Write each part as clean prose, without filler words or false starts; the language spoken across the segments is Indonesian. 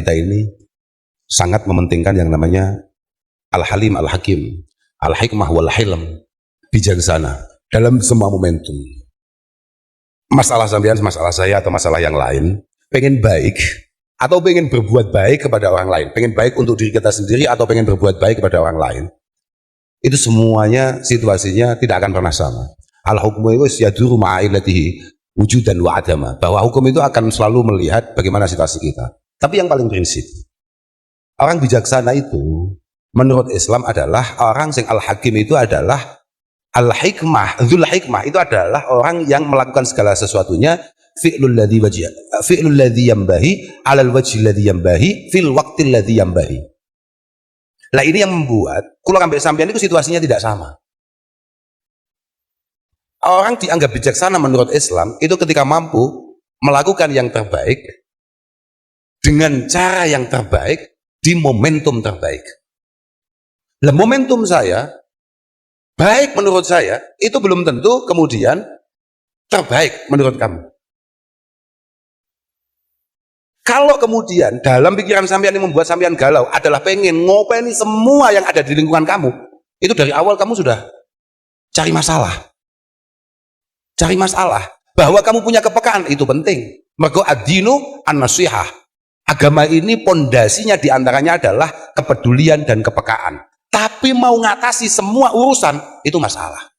kita ini sangat mementingkan yang namanya al-halim, al-hakim, al-hikmah wal-hilm, bijaksana dalam semua momentum. Masalah sampean, masalah saya atau masalah yang lain, pengen baik atau pengen berbuat baik kepada orang lain, pengen baik untuk diri kita sendiri atau pengen berbuat baik kepada orang lain, itu semuanya situasinya tidak akan pernah sama. Al-hukmu itu yaduru ma'ilatihi wujudan wa adama, bahwa hukum itu akan selalu melihat bagaimana situasi kita. Tapi yang paling prinsip, orang bijaksana itu menurut Islam adalah orang yang al-hakim itu adalah al-hikmah, dzul hikmah itu adalah orang yang melakukan segala sesuatunya fi'lul ladzi yambahi 'alal wajhi ladzi yambahi fil waqtil ladzi yambahi. Lah ini yang membuat kula ambek sampeyan itu situasinya tidak sama. Orang dianggap bijaksana menurut Islam itu ketika mampu melakukan yang terbaik dengan cara yang terbaik di momentum terbaik. Lah momentum saya baik menurut saya itu belum tentu kemudian terbaik menurut kamu. Kalau kemudian dalam pikiran sampean yang membuat sampean galau adalah pengen ngopeni semua yang ada di lingkungan kamu, itu dari awal kamu sudah cari masalah. Cari masalah. Bahwa kamu punya kepekaan itu penting. Mergo ad-dinu an-nasihah. Agama ini pondasinya diantaranya adalah kepedulian dan kepekaan. Tapi mau ngatasi semua urusan itu masalah.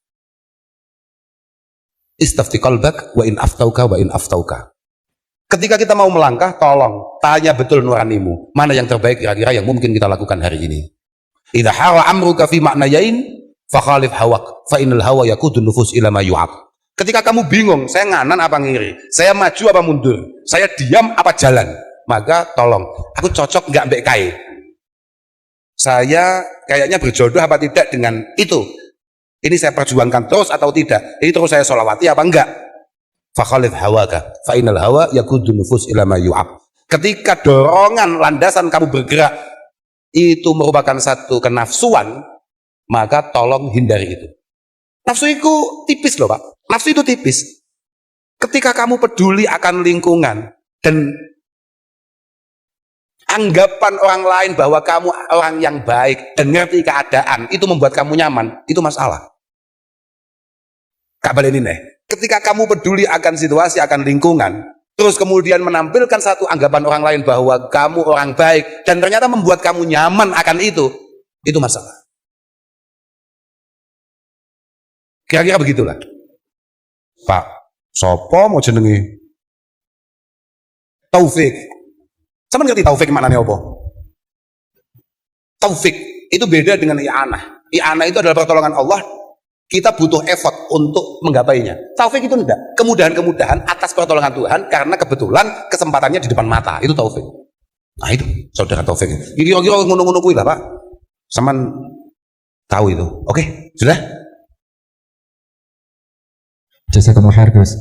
Istafti qalbak wa in aftauka wa in aftauka. Ketika kita mau melangkah, tolong tanya betul nuranimu, mana yang terbaik kira-kira yang mungkin kita lakukan hari ini. Idza hara amruka fi ma'nayain fa khalif hawak fa innal hawa yaqudun nufus ila ma yu'ab. Ketika kamu bingung, saya nganan apa ngiri, saya maju apa mundur, saya diam apa jalan, maka tolong, aku cocok nggak mbek kai, saya kayaknya berjodoh apa tidak dengan itu, ini saya perjuangkan terus atau tidak, ini terus saya sholawati apa enggak. Fakhalif hawaka fa innal hawa yaqudun nufus ila ma yu'ab. Ketika dorongan landasan kamu bergerak itu merupakan satu kenafsuan, maka tolong hindari itu. Nafsu itu tipis loh Pak, nafsu itu tipis. Ketika kamu peduli akan lingkungan dan anggapan orang lain bahwa kamu orang yang baik dan ngerti keadaan, itu membuat kamu nyaman, itu masalah. Kak baleni nih, ketika kamu peduli akan situasi, akan lingkungan, terus kemudian menampilkan satu anggapan orang lain bahwa kamu orang baik dan ternyata membuat kamu nyaman akan itu masalah. Kira-kira begitulah. Pak, sopo mau jenengi? Taufik. Sama ngerti taufik maknanya apa? Taufik itu beda dengan i'anah. I'anah itu adalah pertolongan Allah. Kita butuh effort untuk menggapainya. Taufik itu enggak. Kemudahan-kemudahan atas pertolongan Tuhan karena kebetulan kesempatannya di depan mata. Itu taufik. Nah itu saudara taufik. Kira-kira ngono-ngono kuwi lah Pak. Saman tahu itu. Oke, sudah? Jazakumullah khair Gus.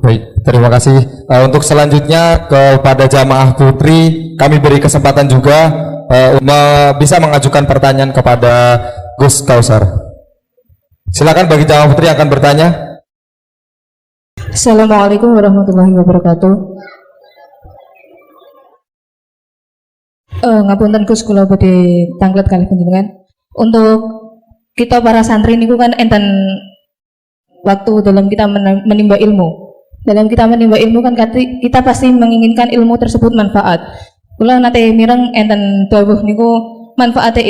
Baik, terima kasih. Untuk selanjutnya kepada jamaah putri kami beri kesempatan juga bisa mengajukan pertanyaan kepada Gus Kausar. Silakan bagi jamaah putri yang akan bertanya. Assalamualaikum warahmatullahi wabarakatuh. Ngapunten Gus kula badhe tanglet kalih panjenengan. Untuk kita para santri niku kan enten waktu dalam kita menimba ilmu. Dalam kita menimba ilmu kan kita pasti menginginkan ilmu tersebut manfaat. Kula nate mireng enten dawuh niku manfaate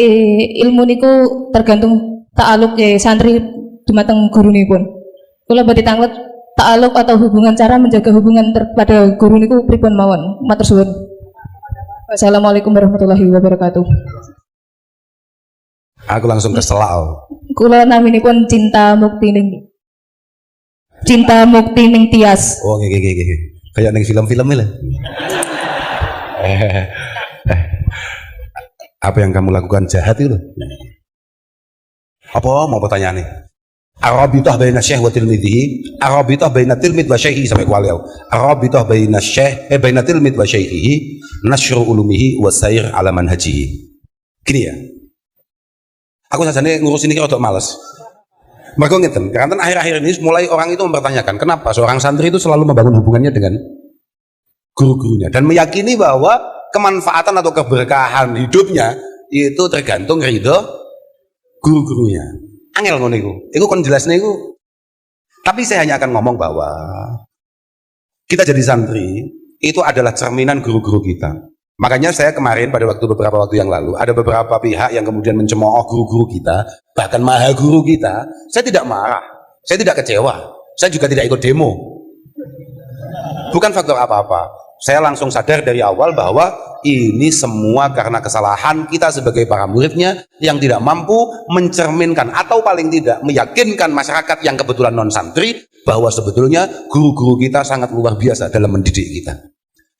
ilmu niku tergantung ta'aluk santri dumateng gurunipun. Kula badhe tanglet ta'aluk atau hubungan, cara menjaga hubungan pada guru niku pripun mawon. Matur suwun. Wassalamualaikum warahmatullahi wabarakatuh. Aku langsung keselak. Kula naminipun Cinta Mukti Ning Tias. Oh, kayak neng film-film lah. Apa yang kamu lakukan jahat itu? Apa mau pertanyaannya? Arabitah baina syekh wa tilmidhihi, arabitah baina tilmid wa syekhihi sampai kualiau. Arabitah baina syekh baina tilmid wa syekhihi, nasyru ulumihi wa sayr ala manhajihi. Gini ya. Aku sajane ngurus ini rada males. Mergo ngeten, karena akhir-akhir ini mulai orang itu mempertanyakan kenapa seorang santri itu selalu membangun hubungannya dengan guru-gurunya dan meyakini bahwa kemanfaatan atau keberkahan hidupnya itu tergantung ridho guru-gurunya. Angel ngono iku kon jelasne iku. Tapi saya hanya akan ngomong bahwa kita jadi santri itu adalah cerminan guru-guru kita. Makanya saya kemarin pada beberapa waktu yang lalu ada beberapa pihak yang kemudian mencemooh guru-guru kita, bahkan maha guru kita. Saya tidak marah, saya tidak kecewa, saya juga tidak ikut demo. Bukan faktor apa-apa. Saya langsung sadar dari awal bahwa ini semua karena kesalahan kita sebagai para muridnya yang tidak mampu mencerminkan atau paling tidak meyakinkan masyarakat yang kebetulan non santri bahwa sebetulnya guru-guru kita sangat luar biasa dalam mendidik kita.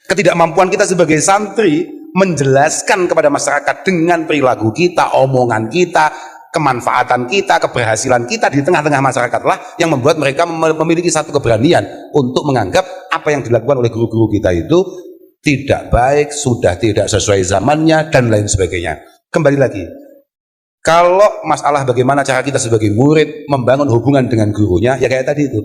Ketidakmampuan kita sebagai santri menjelaskan kepada masyarakat dengan perilaku kita, omongan kita, kemanfaatan kita, keberhasilan kita di tengah-tengah masyarakat lah yang membuat mereka memiliki satu keberanian untuk menganggap apa yang dilakukan oleh guru-guru kita itu tidak baik, sudah tidak sesuai zamannya dan lain sebagainya. Kembali lagi, kalau masalah bagaimana cara kita sebagai murid membangun hubungan dengan gurunya, ya kayak tadi itu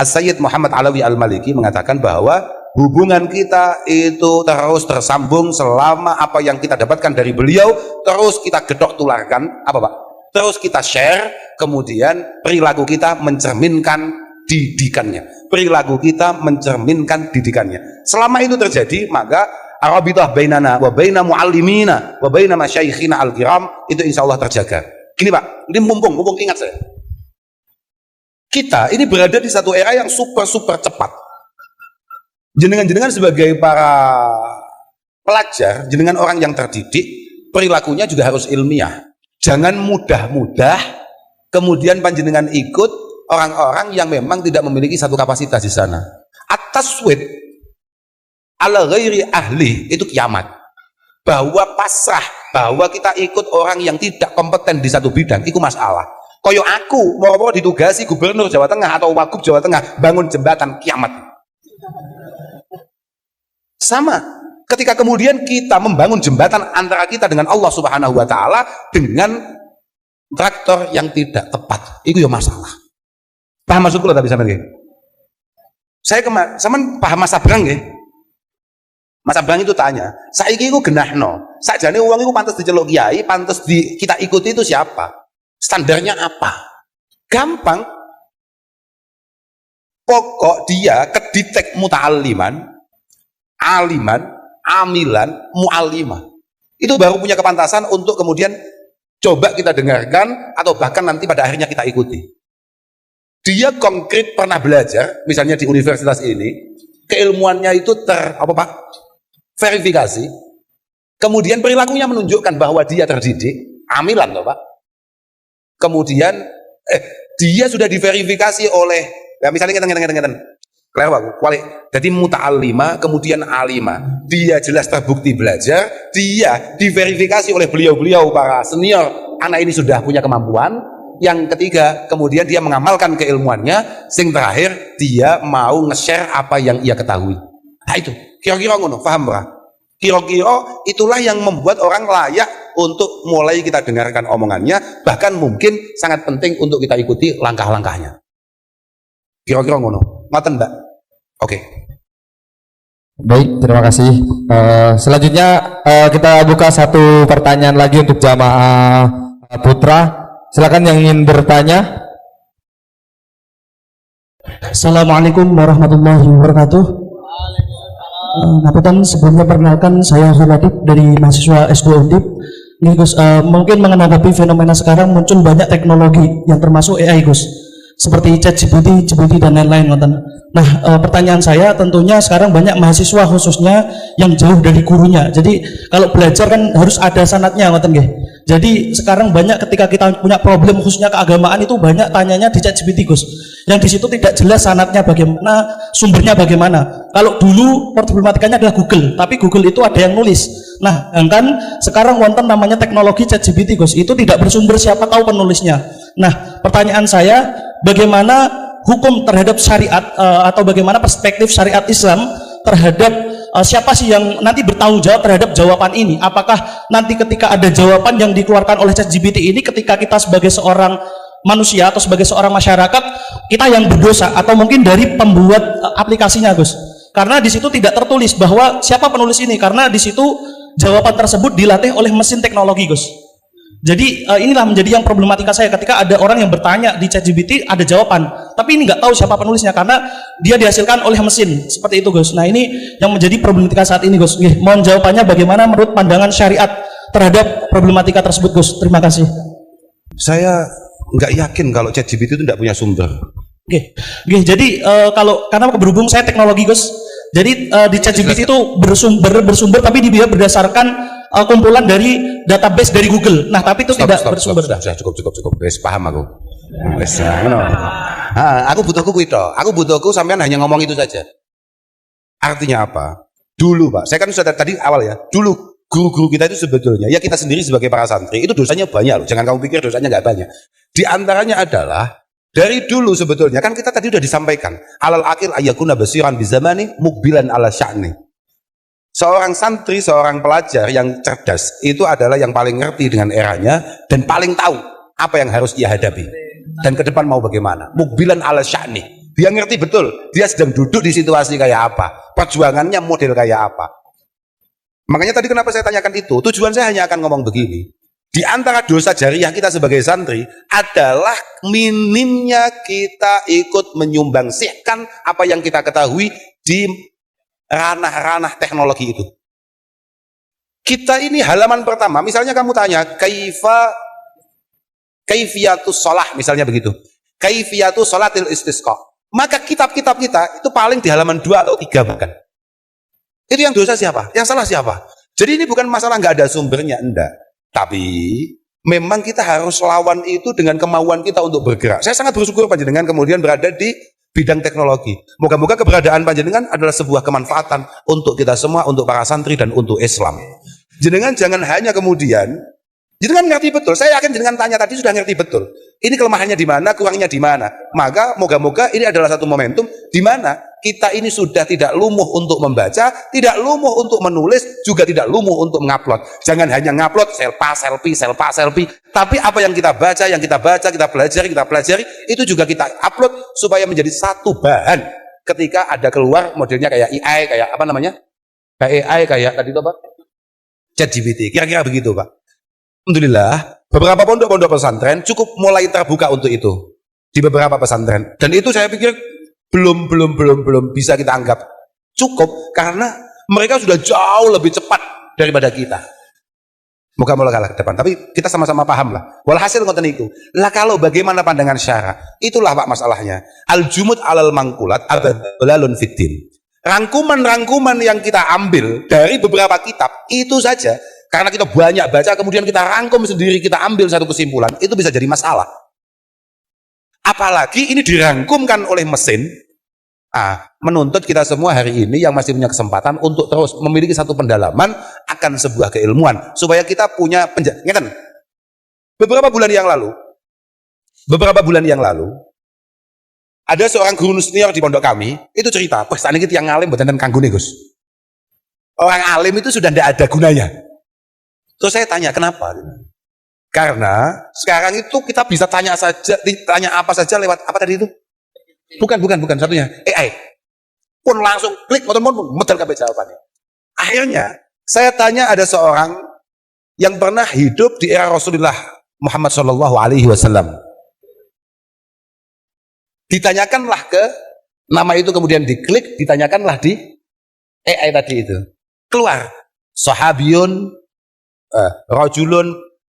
As-Sayyid Muhammad Alawi Al-Maliki mengatakan bahwa hubungan kita itu terus tersambung selama apa yang kita dapatkan dari beliau terus kita gedok tularkan, apa Pak? Terus kita share, kemudian perilaku kita mencerminkan didikannya. Perilaku kita mencerminkan didikannya. Selama itu terjadi, maka arabitah bainana wa baina muallimina wa baina masyayikhina al-kiram itu insya Allah terjaga. Gini Pak, ini mumpung ingat saya. Kita ini berada di satu era yang super cepat. Jenengan sebagai para pelajar, jenengan orang yang terdidik, perilakunya juga harus ilmiah. Jangan mudah-mudah kemudian panjenengan ikut orang-orang yang memang tidak memiliki satu kapasitas di sana. At-taswid ala ghairi ahli itu kiamat. Bahwa pasrah, bahwa kita ikut orang yang tidak kompeten di satu bidang, itu masalah. Koyo aku mau ditugasi gubernur Jawa Tengah atau wagub Jawa Tengah bangun jembatan, kiamat. Sama. Ketika kemudian kita membangun jembatan antara kita dengan Allah Subhanahu wa Ta'ala dengan traktor yang tidak tepat, itu ya masalah. Paham maksudku loh tapi sampean nggih? Saya sampean paham Mas Abrang nggih? Mas Abrang itu tanya, saiki iku genahno, sakjane wong iku pantes diceluk kiai, pantes kita ikuti itu siapa? Standarnya apa? Gampang. Pokok dia kedetek muta'alliman, aliman, amilan, mu'allimah. Itu baru punya kepantasan untuk kemudian coba kita dengarkan atau bahkan nanti pada akhirnya kita ikuti. Dia konkret pernah belajar, misalnya di universitas ini, keilmuannya itu verifikasi, kemudian perilakunya menunjukkan bahwa dia terdidik, amilan loh Pak. Kemudian dia sudah diverifikasi oleh, ya misalnya ngeten. Jadi muta'allima kemudian alima, dia jelas terbukti belajar, dia diverifikasi oleh beliau-beliau para senior, anak ini sudah punya kemampuan. Yang ketiga, kemudian dia mengamalkan keilmuannya. Sing terakhir, dia mau nge-share apa yang ia ketahui. Nah itu, kira-kira ngono, paham Pak? Kira-kira itulah yang membuat orang layak untuk mulai kita dengarkan omongannya, bahkan mungkin sangat penting untuk kita ikuti langkah-langkahnya. Kira-kira ngono. Ngoten, Mbak? Oke. Baik, terima kasih. Selanjutnya kita buka satu pertanyaan lagi untuk jamaah putra. Silakan yang ingin bertanya. Assalamualaikum warahmatullahi wabarakatuh. Ngapunten, sebelumnya perkenalkan saya Khaladib dari mahasiswa S2 Undip. Nih Gus, mungkin menanggapi fenomena sekarang muncul banyak teknologi yang termasuk AI Gus, seperti ChatGPT dan lain-lain. Nah, pertanyaan saya tentunya sekarang banyak mahasiswa khususnya yang jauh dari gurunya. Jadi kalau belajar kan harus ada sanatnya, ngoten nggih. Jadi sekarang banyak ketika kita punya problem khususnya keagamaan itu banyak tanyanya di ChatGPT Gus. Yang di situ tidak jelas sanatnya bagaimana, sumbernya bagaimana. Kalau dulu problematikanya adalah Google, tapi Google itu ada yang nulis. Nah, kan sekarang wonten namanya teknologi ChatGPT Gus. Itu tidak bersumber, siapa tahu penulisnya. Nah, pertanyaan saya, bagaimana hukum terhadap syariat atau bagaimana perspektif syariat Islam terhadap siapa sih yang nanti bertanggung jawab terhadap jawaban ini? Apakah nanti ketika ada jawaban yang dikeluarkan oleh ChatGPT ini, ketika kita sebagai seorang manusia atau sebagai seorang masyarakat, kita yang berdosa, atau mungkin dari pembuat aplikasinya Gus? Karena di situ tidak tertulis bahwa siapa penulis ini, karena di situ jawaban tersebut dilatih oleh mesin teknologi, Gus. Jadi inilah menjadi yang problematika saya ketika ada orang yang bertanya di ChatGPT ada jawaban, tapi ini nggak tahu siapa penulisnya karena dia dihasilkan oleh mesin seperti itu, Gus. Nah ini yang menjadi problematika saat ini, Gus. Mohon jawabannya bagaimana menurut pandangan syariat terhadap problematika tersebut, Gus. Terima kasih. Saya nggak yakin kalau ChatGPT itu tidak punya sumber. Jadi karena berhubung saya teknologi, Gus. Jadi di ChatGPT itu bersumber tapi dia berdasarkan kumpulan dari database dari Google. Nah, tapi itu tidak bersumber. Sudah cukup. Wes paham aku. Wes aku butuh kuku itu. Aku butuh kuku sampean hanya ngomong itu saja. Artinya apa? Dulu, Pak. Saya kan sudah tadi awal ya. Dulu guru-guru kita itu sebetulnya ya kita sendiri sebagai para santri itu dosanya banyak loh. Jangan kamu pikir dosanya nggak banyak. Di antaranya adalah dari dulu sebetulnya kan kita tadi sudah disampaikan alal akil ayakuna basiran bizamani mukbilan ala sya'ni. Seorang santri, seorang pelajar yang cerdas itu adalah yang paling ngerti dengan eranya dan paling tahu apa yang harus ia hadapi dan ke depan mau bagaimana. Mukbilan ala sya'ni. Dia ngerti betul dia sedang duduk di situasi kayak apa, perjuangannya model kayak apa. Makanya tadi kenapa saya tanyakan itu, tujuan saya hanya akan ngomong begini. Di antara dosa jariah kita sebagai santri adalah minimnya kita ikut menyumbangsihkan apa yang kita ketahui di ranah-ranah teknologi itu. Kita ini halaman pertama, misalnya kamu tanya kaifiyatus shalah misalnya begitu. Kaifiyatus shalatil istisqa. Maka kitab-kitab kita itu paling di halaman 2 atau 3 bahkan. Itu yang dosa siapa? Yang salah siapa? Jadi ini bukan masalah nggak ada sumbernya, enggak. Tapi memang kita harus lawan itu dengan kemauan kita untuk bergerak. Saya sangat bersyukur panjenengan kemudian berada di bidang teknologi. Moga-moga keberadaan panjenengan adalah sebuah kemanfaatan untuk kita semua, untuk para santri dan untuk Islam. Jenengan jangan hanya kemudian jenengan ngerti betul. Saya yakin jenengan tanya tadi sudah ngerti betul. Ini kelemahannya di mana, kurangnya di mana. Maka moga-moga ini adalah satu momentum di mana kita ini sudah tidak lumuh untuk membaca, tidak lumuh untuk menulis, juga tidak lumuh untuk mengupload. Jangan hanya ngupload selfie, tapi apa yang kita baca, kita pelajari, itu juga kita upload supaya menjadi satu bahan ketika ada keluar modelnya kayak AI, kayak apa namanya? Kayak AI, kayak tadi itu apa? ChatGPT. Kira-kira begitu, Pak. Alhamdulillah, beberapa pondok-pondok pesantren cukup mulai terbuka untuk itu di beberapa pesantren. Dan itu saya pikir belum bisa kita anggap cukup karena mereka sudah jauh lebih cepat daripada kita. Moga-moga kalah ke depan. Tapi kita sama-sama paham lah. Walhasil konten itu. Lah kalau bagaimana pandangan syara? Itulah Pak masalahnya. Al-jumud alal mangkulat abdalalun fiddin. Rangkuman-rangkuman yang kita ambil dari beberapa kitab itu saja. Karena kita banyak baca, kemudian kita rangkum sendiri, kita ambil satu kesimpulan, itu bisa jadi masalah. Apalagi ini dirangkumkan oleh mesin, menuntut kita semua hari ini yang masih punya kesempatan untuk terus memiliki satu pendalaman akan sebuah keilmuan, supaya kita punya ngeten. Beberapa bulan yang lalu, ada seorang guru senior di pondok kami, itu cerita, saat ini yang ngalim buatan kanggune Gus. Orang alim itu sudah tidak ada gunanya. Terus saya tanya kenapa? Karena sekarang itu kita bisa tanya apa saja lewat apa tadi itu? Bukan satunya AI. Pun langsung klik model kabeh jawabannya. Akhirnya saya tanya ada seorang yang pernah hidup di era Rasulullah Muhammad Shallallahu Alaihi Wasallam. Ditanyakanlah ke nama itu kemudian diklik, ditanyakanlah di AI tadi itu. Keluar sahabiyun rajulun,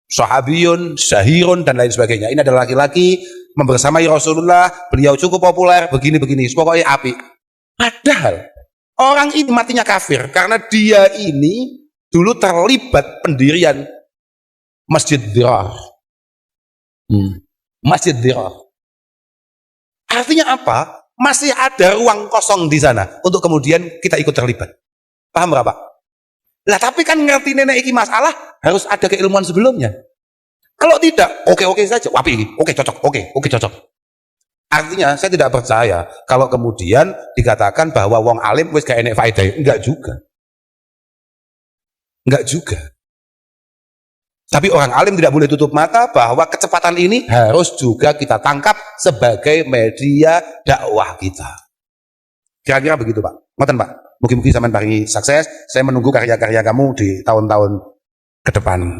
sahabiyun, syahirun dan lain sebagainya. Ini adalah laki-laki membersamai Rasulullah, beliau cukup populer, begini, pokoknya api. Padahal orang ini matinya kafir karena dia ini dulu terlibat pendirian Masjid Dirar. Masjid Dirar. Artinya apa? Masih ada ruang kosong di sana untuk kemudian kita ikut terlibat. Paham berapa? Lah tapi kan ngerti nenek iki masalah harus ada keilmuan sebelumnya. Kalau tidak, oke saja, wapi, oke cocok. Artinya saya tidak percaya kalau kemudian dikatakan bahwa wong alim wis gak enek faedah, enggak juga. Tapi orang alim tidak boleh tutup mata bahwa kecepatan ini harus juga kita tangkap sebagai media dakwah kita. Kira-kira begitu Pak. Ngoten Pak. Mugi-mugi sampean paringi sukses. Saya menunggu karya-karya kamu di tahun-tahun ke depan.